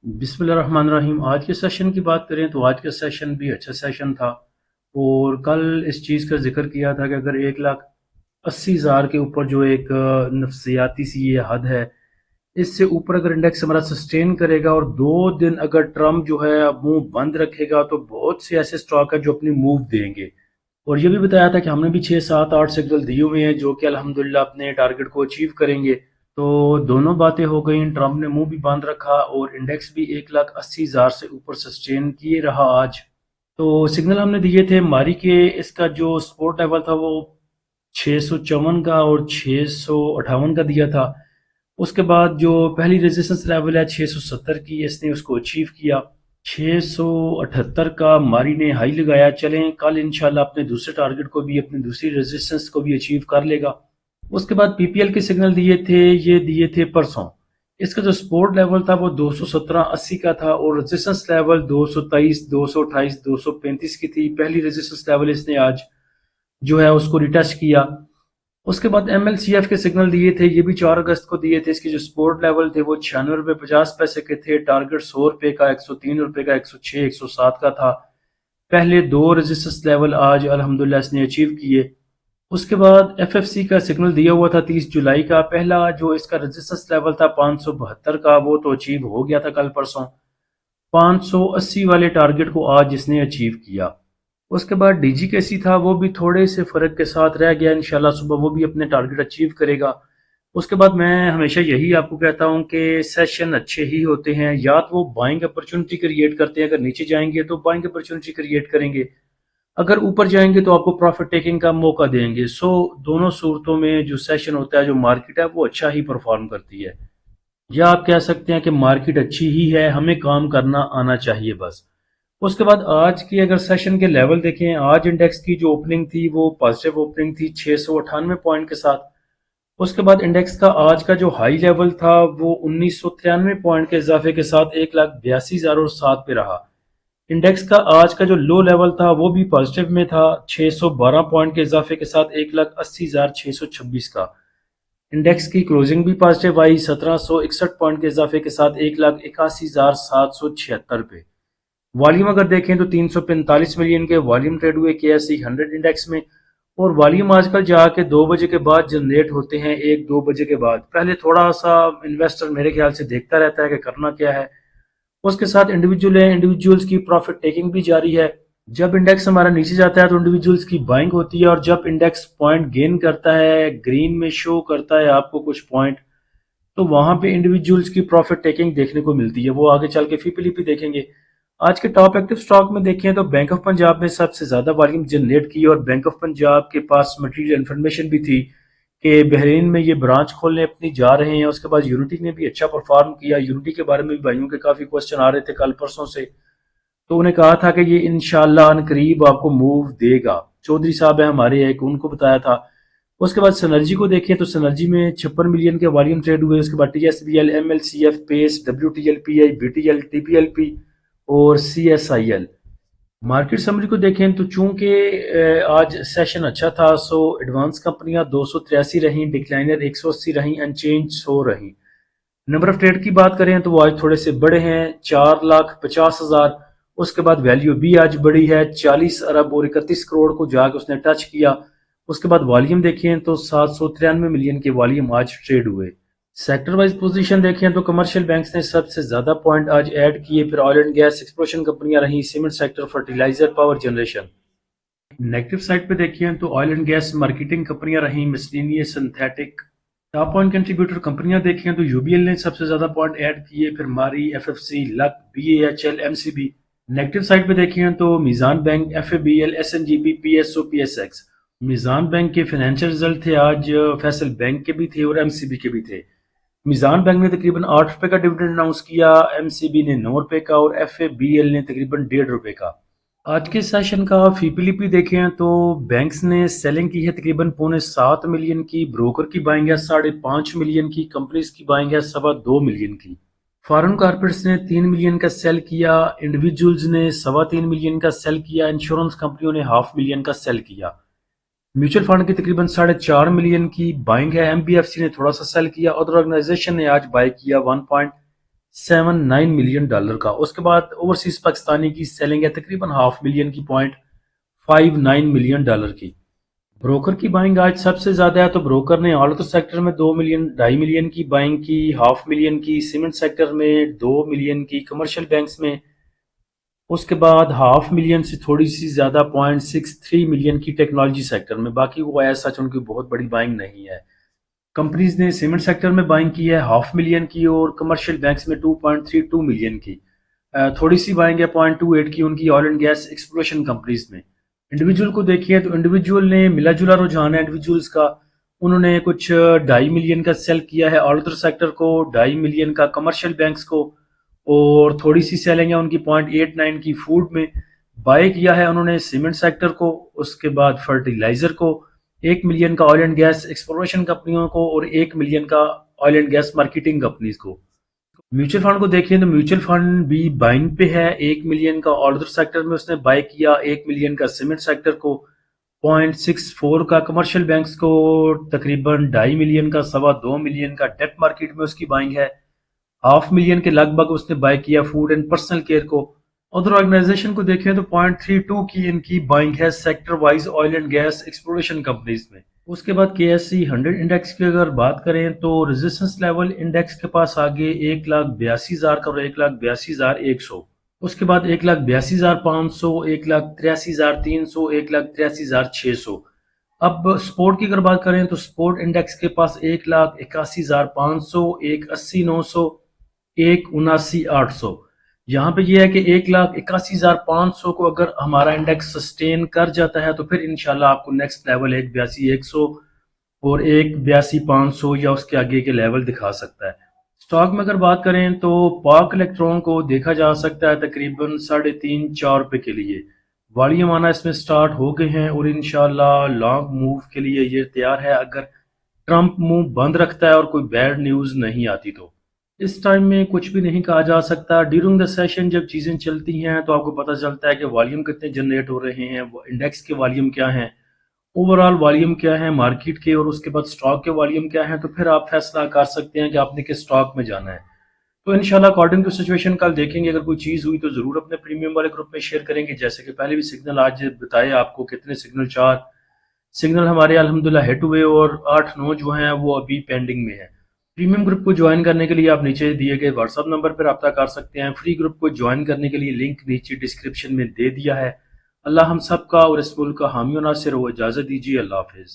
बिस्मिल्लाह रहमान रहीम। आज के सेशन की बात करें तो आज का सेशन भी अच्छा सेशन था। और कल इस चीज़ का जिक्र किया था कि अगर 1,80,000 के ऊपर जो एक नफसियाती सी ये हद है, इससे ऊपर अगर इंडेक्स हमारा सस्टेन करेगा और 2 दिन अगर ट्रम्प जो है अब मुंह बंद रखेगा तो बहुत से ऐसे स्टॉक है जो अपनी मूव देंगे। और ये भी बताया था कि हमने भी 6 7 8 सिग्नल दिए हुए हैं जो कि अल्हम्दुलिल्लाह अपने टारगेट को अचीव करेंगे। तो दोनों बातें हो गई, ट्रम्प ने मुंह भी बांध रखा और इंडेक्स भी 1,80,000 से ऊपर सस्टेन किए रहा आज। तो सिग्नल हमने दिए थे मारी के, इसका जो सपोर्ट लेवल था वो 654 का और 658 का दिया था। उसके बाद जो पहली रेजिस्टेंस लेवल है 670 की, इसने उसको अचीव किया। 678 का मारी ने हाई लगाया। चलें कल इंशाल्लाह अपने दूसरे टारगेट को भी, अपनी दूसरी रेजिस्टेंस को भी अचीव कर लेगा। उसके बाद पीपीएल के सिग्नल दिए थे, ये दिए थे परसों। इसका जो सपोर्ट लेवल था वो 217.80 का था और रेजिस्टेंस लेवल 223, 228, 235 की थी। पहली रेजिस्टेंस लेवल इसने आज जो है उसको रिटच किया। उसके बाद एमएलसीएफ के सिग्नल दिए थे, ये भी 4 अगस्त को दिए थे। इसके जो सपोर्ट लेवल थे वो 96 रुपये 50 पैसे के थे। टारगेट 100 रुपये का, 103 रुपये का, 106, 107 का था। पहले 2 रेजिस्टेंस लेवल आज अल्हम्दुलिल्लाह इसने अचीव किए। उसके बाद एफएफसी का सिग्नल दिया हुआ था 30 जुलाई का। पहला जो इसका रेजिस्टेंस लेवल था 572 का, वो तो अचीव हो गया था कल परसों। 580 वाले टारगेट को आज इसने अचीव किया। उसके बाद डीजी कैसी था, वो भी थोड़े से फर्क के साथ रह गया। इंशाल्लाह सुबह वो भी अपने टारगेट अचीव करेगा। उसके बाद मैं हमेशा यही आपको कहता हूं कि सेशन अच्छे ही होते हैं, या तो वो बाइंग अपॉर्चुनिटी क्रिएट करते हैं, अगर नीचे जाएंगे तो बाइंग अपॉर्चुनिटी क्रिएट करेंगे, अगर ऊपर जाएंगे तो आपको प्रॉफिट टेकिंग का मौका देंगे। सो दोनों सूरतों में जो सेशन होता है, जो मार्केट है वो अच्छा ही परफॉर्म करती है। या आप कह सकते हैं कि मार्केट अच्छी ही है, हमें काम करना आना चाहिए बस। उसके बाद आज की अगर सेशन के लेवल देखें, आज इंडेक्स की जो ओपनिंग थी वो पॉजिटिव ओपनिंग थी 698 पॉइंट के साथ। उसके बाद इंडेक्स का आज का जो हाई लेवल था वो 1993 पॉइंट के इजाफे के साथ 1,82,007 पे रहा। इंडेक्स का आज का जो लो लेवल था वो भी पॉजिटिव में था 612 पॉइंट के इजाफे के साथ 1,80,626 का। इंडेक्स की क्लोजिंग भी पॉजिटिव आई 1761 पॉइंट के इजाफे के साथ 1,81,776 पे। वॉल्यूम अगर देखें तो 345 मिलियन के वॉल्यूम ट्रेड हुए KSE 100 इंडेक्स में। और वॉल्यूम आजकल जाके 2 बजे के बाद जनरेट होते हैं, 1 2 बजे के बाद। पहले थोड़ा सा इन्वेस्टर मेरे ख्याल से देखता रहता है कि करना क्या है। उसके साथ इंडिविजुअल है, इंडिविजुअल्स की प्रॉफिट टेकिंग भी जारी है। जब इंडेक्स हमारा नीचे जाता है तो इंडिविजुअल्स की बाइंग होती है, और जब इंडेक्स पॉइंट गेन करता है, ग्रीन में शो करता है आपको कुछ पॉइंट, तो वहां पे इंडिविजुअल्स की प्रॉफिट टेकिंग देखने को मिलती है। वो आगे चल के फीपीलीपी देखेंगे। आज के टॉप एक्टिव स्टॉक में देखें तो बैंक ऑफ पंजाब ने सबसे ज्यादा वॉल्यूम जनरेट की, और बैंक ऑफ पंजाब के पास मटेरियल इन्फॉर्मेशन भी थी कि बहरीन में ये ब्रांच खोलने अपनी जा रहे हैं। उसके बाद यूनिटी ने भी अच्छा परफॉर्म किया। यूनिटी के बारे में भी भाइयों के काफी क्वेश्चन आ रहे थे कल परसों से, तो उन्हें कहा था कि ये इंशाल्लाह अनकरीब आपको मूव देगा। चौधरी साहब है हमारे, एक उनको बताया था। उसके बाद सनर्जी को देखें तो सनर्जी में 56 मिलियन के वॉल्यूम ट्रेड हुए। उसके बाद टीएसबीएल, एमएलसीएफ, पेस, डब्ल्यूटीएल, पीआई, बीटीएल, टीपीएलपी और सीएसआईएल। मार्केट समरी को देखें तो चूंकि आज सेशन अच्छा था, सो एडवांस कंपनियां 283 रहीं, डिक्लाइनर 180 रहीं, अनचेंज 100 रहीं। नंबर ऑफ ट्रेड की बात करें तो वो आज थोड़े से बड़े हैं, 4,50,000। उसके बाद वैल्यू भी आज बड़ी है, 40 अरब और 31 करोड़ को जाके उसने टच किया। उसके बाद वॉल्यूम देखें तो 793 मिलियन के वॉल्यूम आज ट्रेड हुए। सेक्टर वाइज पोजीशन देखें तो कमर्शियल बैंक्स ने सबसे ज्यादा पॉइंट आज ऐड किए, फिर ऑयल एंड गैस, एक्सप्लोरेशन कंपनियां रहीं, cement sector, fertiliser, power generation. Negative side पे देखें तो ऑयल एंड गैस मार्केटिंग कंपनियां रहीं, miscellaneous, synthetic. Top point contributor कंपनियां देखें तो यूबीएल ने सबसे ज्यादा पॉइंट ऐड किए, फिर Mari, FFC, luck, BAHL, MCB. Negative side पे देखें तो Meezan bank, FABL, SNGB, PSO, PSX. Meezan bank के फाइनेंशियल रिजल्ट थे आज, फैसल बैंक के भी थे और एमसीबी के भी थे। मीजान बैंक ने तकरीबन 8 रुपए का डिविडेंड अनाउंस किया, एमसीबी ने 9 रुपए का और एफएबीएल ने तकरीबन 1.5 रुपए का। आज के सेशन का फीपीलीपी देखें तो बैंक्स ने सेलिंग की है तकरीबन 6.25 मिलियन की, ब्रोकर की बाइंग है 5.5 मिलियन की, कंपनीज की बाइंग है 2.25 मिलियन की। फॉरेन कॉर्पोरेट्स ने 3 मिलियन का सेल किया, इंडिविजुअल्स ने 3.25 मिलियन का सेल किया, इंश्योरेंस कंपनियों ने 500,000 का सेल किया। म्यूचुअल फंड की तकरीबन 4.5 मिलियन की बाइंग है, एमबीएफसी ने थोड़ा सा सेल किया, अदर ऑर्गेनाइजेशन ने आज बाय किया $7.9 million کا. اس کے بعد اوورسیز پاکستانی کی سیلنگ ہے تقریباً $500,000 کی $0.59 million کی. بروکر کی بائنگ آج سب سے زیادہ ہے، تو بروکر نے آل اوور سیکٹر میں 2.5 ملین کی بائنگ کی، 500,000 کی سیمنٹ سیکٹر میں، 2 ملین کی کمرشل بینکس میں، اس کے بعد 500,000 سے تھوڑی سی زیادہ 0.63 ملین کی ٹیکنالوجی سیکٹر میں. باقی وہ ایسا سچ ان کی بہت بڑی بائنگ نہیں ہے. کمپنیز نے سیمنٹ سیکٹر میں بائنگ کی ہے 500,000 کی، اور کمرشل بینکس میں 2.32 ملین کی. تھوڑی سی بائنگ ہے 0.28 کی ان کی oil and gas exploration companies میں. انڈیویجول کو دیکھیے تو انڈیویجول نے ملا جلا رجحان ہے انڈیویجولز کا. انہوں نے کچھ 2.5 ملین کا سیل کیا ہے آل ادر سیکٹر کو، 2.5 ملین کا کمرشل بینکس کو، اور تھوڑی سی سیلنگ ہے ان کی 0.89 کی فوڈ میں. بائی کیا ہے انہوں نے سیمنٹ سیکٹر کو، اس کے بعد فرٹیلائزر کو، 1 ملین کا آئل اینڈ گیس ایکسپلوریشن کمپنیوں کو، اور 1 ملین کا oil and gas marketing companies کو. میوچل فنڈ کو دیکھیں تو میوچل فنڈ بھی بائنگ پہ ہے. 1 ملین کا آل ادر سیکٹر میں اس نے بائی کیا، 1 ملین کا سیمنٹ سیکٹر کو، 0.64 کا کمرشل بینکس کو، تقریباً 2.5 ملین کا 2.25 ملین کا ڈیٹ مارکیٹ میں اس کی بائنگ ہے. 500,000 کے لگ بھگ اس نے بائی کیا فوڈ اینڈ پرسنل کیئر کو. ادر آرگنائزیشن کو دیکھیں تو 0.32 کی ان کی بائنگ ہے sector wise oil and gas exploration companies میں. اس کے بعد KSE 100 انڈیکس کی اگر بات کریں تو ریزسٹنس لیول انڈیکس کے پاس آگے 1,82,000 کا اور 1,82,100. اس کے بعد 1,82,500، 1,83,300، 1,83,600. اب سپورٹ کی اگر بات کریں تو سپورٹ انڈیکس کے پاس 1,81,500، 1,80,900، 1,79,800. یہاں پہ یہ ہے کہ 1,81,500 کو اگر ہمارا انڈیکس سسٹین کر جاتا ہے تو پھر انشاءاللہ آپ کو نیکسٹ لیول 1,82,100 اور 1,82,500 یا اس کے آگے کے لیول دکھا سکتا ہے. سٹاک میں اگر بات کریں تو پاک الیکٹرون کو دیکھا جا سکتا ہے تقریباً 3.5-4 روپے کے لیے. والیوم آنا اس میں سٹارٹ ہو گئے ہیں، اور انشاءاللہ لانگ موو کے لیے یہ تیار ہے اگر ٹرمپ منہ بند رکھتا ہے اور کوئی بیڈ نیوز نہیں آتی. تو اس ٹائم میں کچھ بھی نہیں کہا جا سکتا. ڈیورنگ دا سیشن جب چیزیں چلتی ہیں تو آپ کو پتہ چلتا ہے کہ والیوم کتنے جنریٹ ہو رہے ہیں، انڈیکس کے والیوم کیا ہیں، اوورال والیوم کیا ہے مارکیٹ کے، اور اس کے بعد سٹاک کے والیوم کیا ہیں. تو پھر آپ فیصلہ کر سکتے ہیں کہ آپ نے کس سٹاک میں جانا ہے. تو انشاءاللہ اکارڈنگ ٹو سچویشن کل دیکھیں گے. اگر کوئی چیز ہوئی تو ضرور اپنے پریمیم والے گروپ میں شیئر کریں گے. جیسے کہ پہلے بھی سگنل آج بتائے آپ کو کتنے سگنل، 4 سگنل ہمارے الحمدللہ ہٹ ہوئے، اور 8-9 جو ہیں وہ ابھی پینڈنگ میں ہیں. پریمیم گروپ کو جوائن کرنے کے لیے آپ نیچے دیے گئے واٹس ایپ نمبر پر رابطہ کر سکتے ہیں. فری گروپ کو جوائن کرنے کے لیے لنک نیچے ڈسکرپشن میں دے دیا ہے. اللہ ہم سب کا اور اس ملک کا حامی و ناصر ہو. اجازت دیجیے، اللہ حافظ.